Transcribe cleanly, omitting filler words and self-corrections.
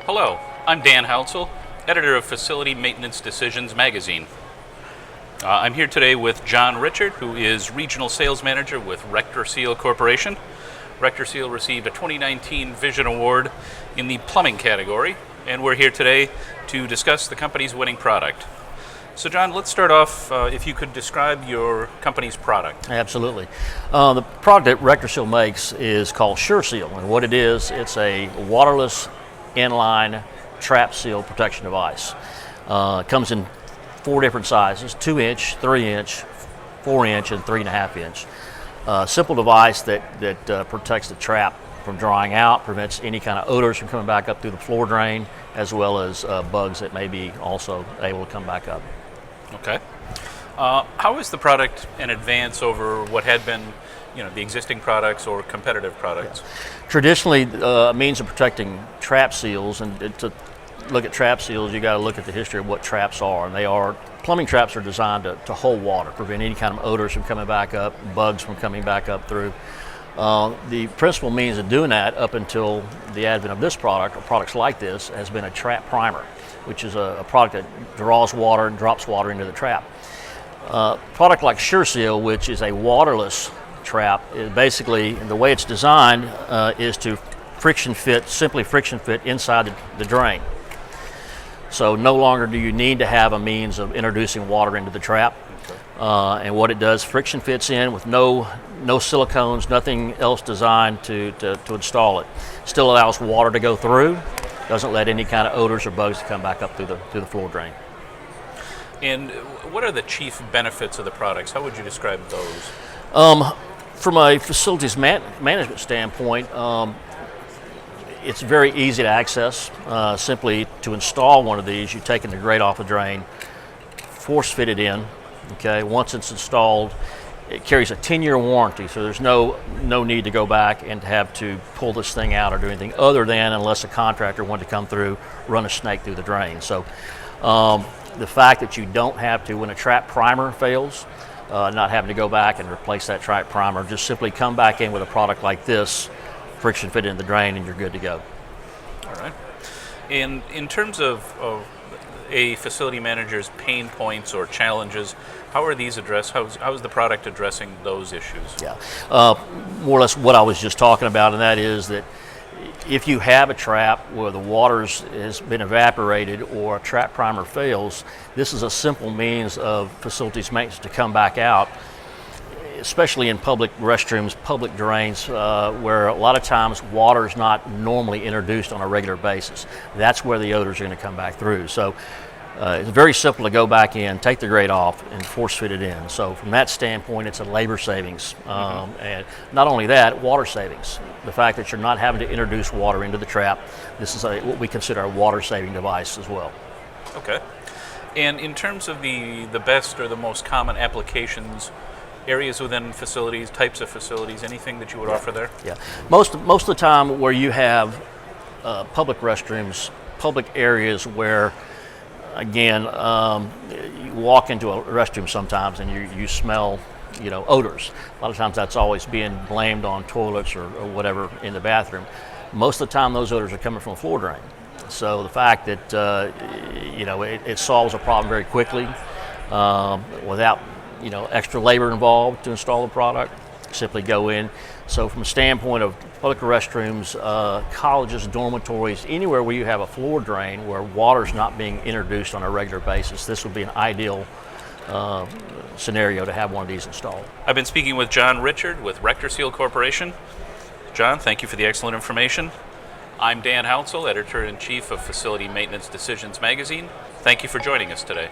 Hello, I'm Dan Houtsel, editor of Facility Maintenance Decisions magazine. I'm here today with John Richard, who is Regional Sales Manager with SureSeal Corporation. SureSeal received a 2019 Vision Award in the plumbing category, and we're here today to discuss the company's winning product. So John, let's start off, if you could describe your company's product. Absolutely. The product that SureSeal makes is called SureSeal, and what it is, it's a waterless inline trap seal protection device. It comes in 4 different sizes: 2-inch, 3-inch, 4-inch, and 3.5-inch. Simple device that protects the trap from drying out, prevents any kind of odors from coming back up through the floor drain, as well as bugs that may be also able to come back up. Okay. How is the product an advance over what had been, the existing products or competitive products? Yeah. Traditionally, a means of protecting trap seals, and to look at trap seals, you got to look at the history of what traps are. And plumbing traps are designed to hold water, prevent any kind of odors from coming back up, bugs from coming back up through. The principal means of doing that up until the advent of this product, or products like this, has been a trap primer, which is a product that draws water and drops water into the trap. Product like SureSeal, which is a waterless trap, is basically, the way it's designed is to simply friction fit inside the drain. So no longer do you need to have a means of introducing water into the trap. And what it does, friction fits in with no silicones, nothing else designed to install it. Still allows water to go through, doesn't let any kind of odors or bugs to come back up through the floor drain. And what are the chief benefits of the products? How would you describe those? From a facilities management standpoint, it's very easy to access. Simply to install one of these, you're taking the grate off the drain, force fit it in. Okay, once it's installed, it carries a 10-year warranty, so there's no need to go back and have to pull this thing out or do anything other than, unless a contractor wanted to come through, run a snake through the drain. So the fact that you don't have to, when a trap primer fails, not having to go back and replace that trap primer, just simply come back in with a product like this, friction fit in the drain, and you're good to go. All right. And in terms of a facility manager's pain points or challenges, how are these addressed? How is the product addressing those issues? Yeah, more or less what I was just talking about, and that is that if you have a trap where the water has been evaporated or a trap primer fails, this is a simple means of facilities maintenance to come back out, especially in public restrooms, public drains, where a lot of times water is not normally introduced on a regular basis. That's where the odors are going to come back through. So it's very simple to go back in, take the grate off, and force fit it in. So from that standpoint, it's a labor savings. And not only that, water savings. The fact that you're not having to introduce water into the trap, this is what we consider a water saving device as well. Okay. And in terms of the best or the most common applications, areas within facilities, types of facilities, anything that you would offer there? Yeah, most of the time where you have public restrooms, public areas where, again, you walk into a restroom sometimes and you smell, odors. A lot of times that's always being blamed on toilets or whatever in the bathroom. Most of the time those odors are coming from a floor drain. So the fact that, it solves a problem very quickly without extra labor involved to install the product, simply go in. So from a standpoint of public restrooms, colleges, dormitories, anywhere where you have a floor drain where water's not being introduced on a regular basis, this would be an ideal scenario to have one of these installed. I've been speaking with John Richard with SureSeal Corporation. John, thank you for the excellent information. I'm Dan Houtsel, Editor-in-Chief of Facility Maintenance Decisions magazine. Thank you for joining us today.